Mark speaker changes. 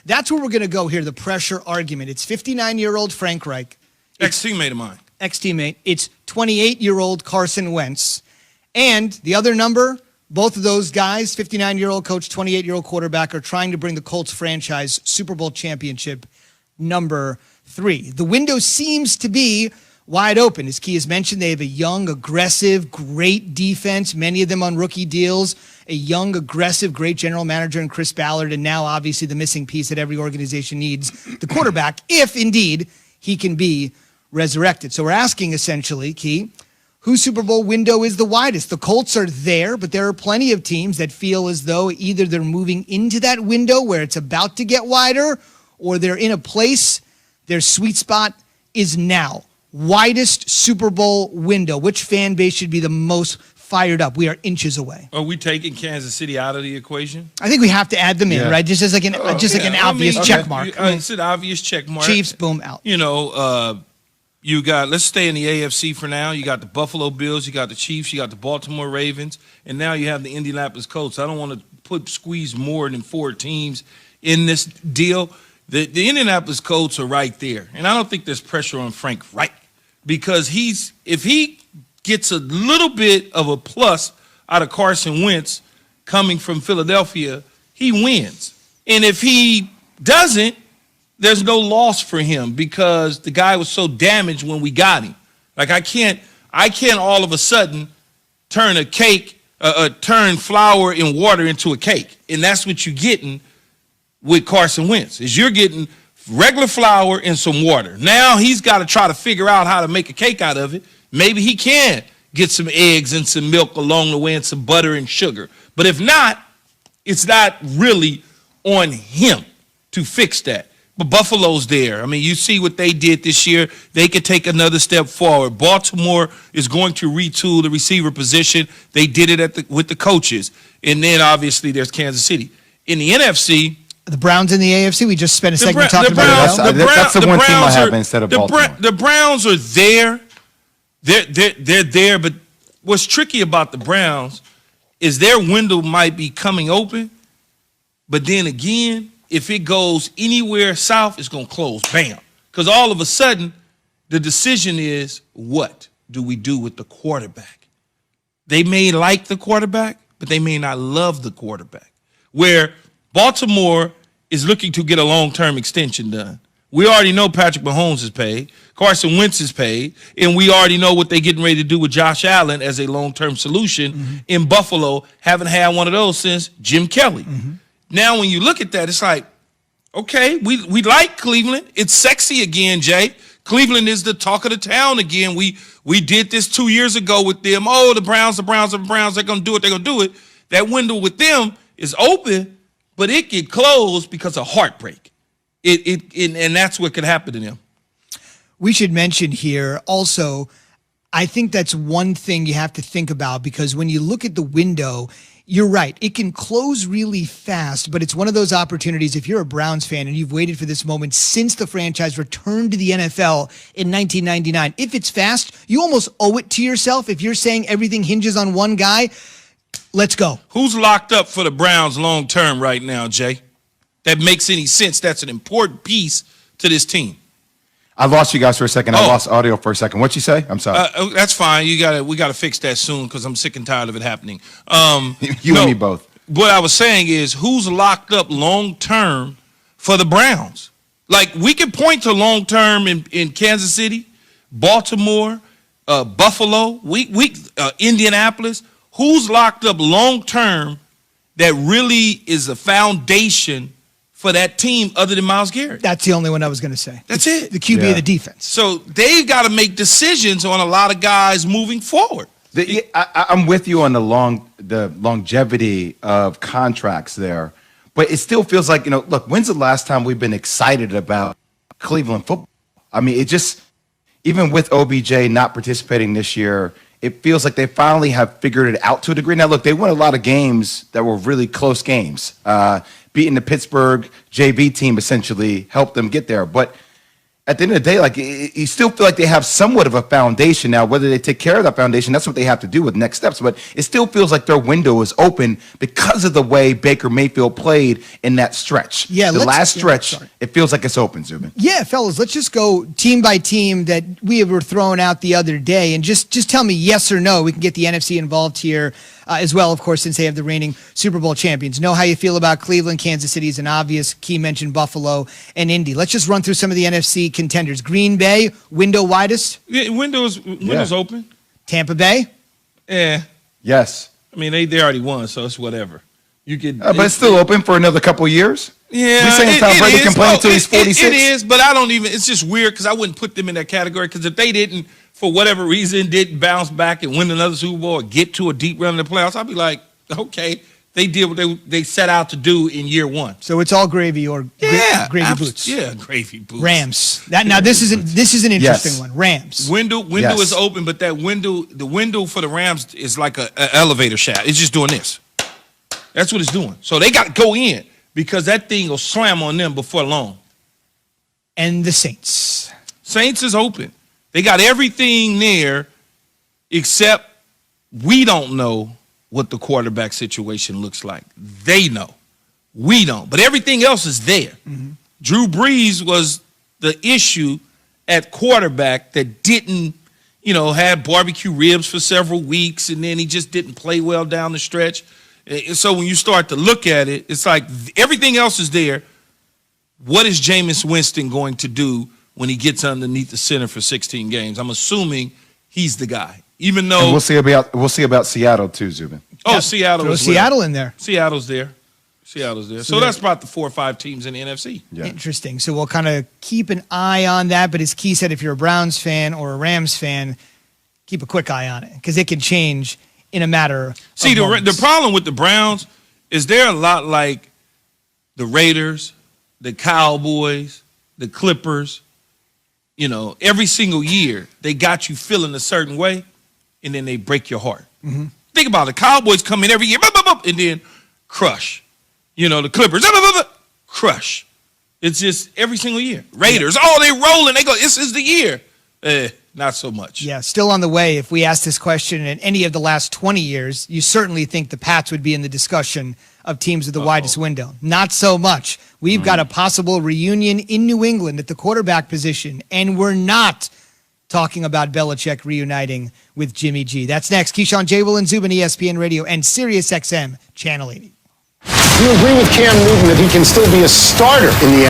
Speaker 1: That's where we're going to go here, the pressure argument. It's 59-year-old Frank Reich.
Speaker 2: Ex-teammate of mine.
Speaker 1: Ex-teammate. It's 28-year-old Carson Wentz. And the other number, both of those guys, 59-year-old coach, 28-year-old quarterback, are trying to bring the Colts franchise Super Bowl championship number 3. The window seems to be wide open. As Key has mentioned, they have a young, aggressive, great defense, many of them on rookie deals, a young, aggressive, great general manager in Chris Ballard, and now obviously the missing piece that every organization needs, the quarterback, if indeed he can be resurrected. So we're asking essentially, Key, whose Super Bowl window is the widest? The Colts are there, but there are plenty of teams that feel as though either they're moving into that window where it's about to get wider, or they're in a place their sweet spot is now. Widest Super Bowl window. Which fan base should be the most fired up? We are inches away.
Speaker 2: Are we taking Kansas City out of the equation?
Speaker 1: I think we have to add them in, right? Just as like an obvious check mark.
Speaker 2: It's an obvious check mark.
Speaker 1: Chiefs, boom, out.
Speaker 2: You know, you got, let's stay in the AFC for now. You got the Buffalo Bills, you got the Chiefs, you got the Baltimore Ravens, and now you have the Indianapolis Colts. I don't want to squeeze more than 4 teams in this deal. The Indianapolis Colts are right there, and I don't think there's pressure on Frank Reich because if he gets a little bit of a plus out of Carson Wentz coming from Philadelphia, he wins. And if he doesn't, there's no loss for him because the guy was so damaged when we got him. Like I can't all of a sudden turn a cake, turn flour and water into a cake, and that's what you're getting with Carson Wentz. Is you're getting regular flour and some water. Now he's got to try to figure out how to make a cake out of it. Maybe he can get some eggs and some milk along the way and some butter and sugar. But if not, it's not really on him to fix that. But Buffalo's there. I mean, you see what they did this year. They could take another step forward. Baltimore is going to retool the receiver position. They did it with the coaches. And then, obviously, there's Kansas City. In the NFC,
Speaker 1: the Browns in the AFC, we just spent a second talking
Speaker 3: about it. That's the one team I have instead of Baltimore.
Speaker 2: The Browns are there. They're there, but what's tricky about the Browns is their window might be coming open, but then again, if it goes anywhere south, it's going to close. Bam. Because all of a sudden, the decision is, what do we do with the quarterback? They may like the quarterback, but they may not love the quarterback. Where Baltimore is looking to get a long-term extension done. We already know Patrick Mahomes is paid. Carson Wentz is paid. And we already know what they're getting ready to do with Josh Allen as a long-term solution in Buffalo. Haven't had one of those since Jim Kelly. Now, when you look at that, it's like, okay, we like Cleveland. It's sexy again, Jay. Cleveland is the talk of the town again. We did this 2 years ago with them. Oh, the Browns, they're going to do it, they're going to do it. That window with them is open, but it can close because of heartbreak. And that's what could happen to them.
Speaker 1: We should mention here also, I think that's one thing you have to think about because when you look at the window, you're right. It can close really fast, but it's one of those opportunities. If you're a Browns fan and you've waited for this moment since the franchise returned to the NFL in 1999, if it's fast, you almost owe it to yourself. If you're saying everything hinges on one guy, let's go.
Speaker 2: Who's locked up for the Browns long term right now, Jay? That makes any sense. That's an important piece to this team.
Speaker 3: I lost you guys for a second. I lost audio for a second. What'd you say? I'm sorry.
Speaker 2: That's fine. We gotta fix that soon because I'm sick and tired of it happening.
Speaker 3: You and me both.
Speaker 2: What I was saying is, who's locked up long term for the Browns? Like we can point to long term in Kansas City, Baltimore, Buffalo, Indianapolis. Who's locked up long term that really is a foundation for that team other than Myles Garrett?
Speaker 1: That's the only one I was going to say.
Speaker 2: That's it.
Speaker 1: The QB of the defense.
Speaker 2: So they've got to make decisions on a lot of guys moving forward.
Speaker 3: I'm with you on the longevity of contracts there, but it still feels like, look, when's the last time we've been excited about Cleveland football? I mean, it just, even with OBJ not participating this year, it feels like they finally have figured it out to a degree. Now, look, they won a lot of games that were really close games. Beating the Pittsburgh JV team essentially helped them get there. But at the end of the day, like you still feel like they have somewhat of a foundation now. Whether they take care of that foundation, that's what they have to do with next steps. But it still feels like their window is open because of the way Baker Mayfield played in that stretch.
Speaker 1: Yeah,
Speaker 3: the last
Speaker 1: yeah,
Speaker 3: stretch,
Speaker 1: sorry.
Speaker 3: it feels like it's open, Zubin.
Speaker 1: Yeah, fellas, let's just go team by team that we were throwing out the other day, and just tell me yes or no. We can get the NFC involved here as well, of course, since they have the reigning Super Bowl champions. Know how you feel about Cleveland. Kansas City is an obvious key mention. Buffalo and Indy. Let's just run through some of the NFC contenders. Green Bay, window widest.
Speaker 2: Yeah, windows open.
Speaker 1: Tampa Bay.
Speaker 2: Yeah.
Speaker 3: Yes.
Speaker 2: I mean, they already won, so it's whatever. You could,
Speaker 3: But it's still open for another couple of years.
Speaker 2: Yeah,
Speaker 3: we saying Tom Brady can play until he's 46.
Speaker 2: It is, but I don't even. It's just weird because I wouldn't put them in that category. Because if they didn't, for whatever reason, didn't bounce back and win another Super Bowl or get to a deep run in the playoffs, I'd be like, okay, they did what they set out to do in year one.
Speaker 1: So it's all gravy or gravy boots.
Speaker 2: Yeah, gravy boots.
Speaker 1: Rams. This is an interesting
Speaker 3: Yes.
Speaker 1: one. Rams.
Speaker 2: Window
Speaker 3: Yes.
Speaker 2: is open, but the window for the Rams is like a elevator shaft. It's just doing this. That's what it's doing. So they got to go in because that thing will slam on them before long.
Speaker 1: And the Saints.
Speaker 2: Saints is open. They got everything there except we don't know what the quarterback situation looks like. They know. We don't. But everything else is there.
Speaker 1: Mm-hmm.
Speaker 2: Drew Brees was the issue at quarterback that didn't, had barbecue ribs for several weeks, and then he just didn't play well down the stretch. And so when you start to look at it, it's like everything else is there. What is Jameis Winston going to do when he gets underneath the center for 16 games? I'm assuming he's the guy. Even though
Speaker 3: And we'll see about Seattle too, Zubin.
Speaker 2: Oh, Seattle
Speaker 1: Throw
Speaker 2: as well.
Speaker 1: Seattle in there.
Speaker 2: Seattle's there. So that's about the 4 or 5 teams in the NFC.
Speaker 3: Yeah.
Speaker 1: Interesting. So we'll kind of keep an eye on that. But as Key said, if you're a Browns fan or a Rams fan, keep a quick eye on it because it can change in a matter of
Speaker 2: The problem with the Browns is they're a lot like the Raiders, the Cowboys, the Clippers. Every single year they got you feeling a certain way, and then they break your heart.
Speaker 1: Mm-hmm.
Speaker 2: Think about it. The Cowboys come in every year, and then crush. The Clippers, crush. It's just every single year. Raiders, they rolling. They go, this is the year. Not so much.
Speaker 1: Yeah, still on the way. If we asked this question in any of the last 20 years, you certainly think the Pats would be in the discussion of teams with the widest window. Not so much. We've got a possible reunion in New England at the quarterback position, and we're not talking about Belichick reuniting with Jimmy G. That's next. Keyshawn J. Will and Zubin, ESPN Radio, and Sirius XM, Channel 80.
Speaker 4: Do you agree with Cam Newton that he can still be a starter in the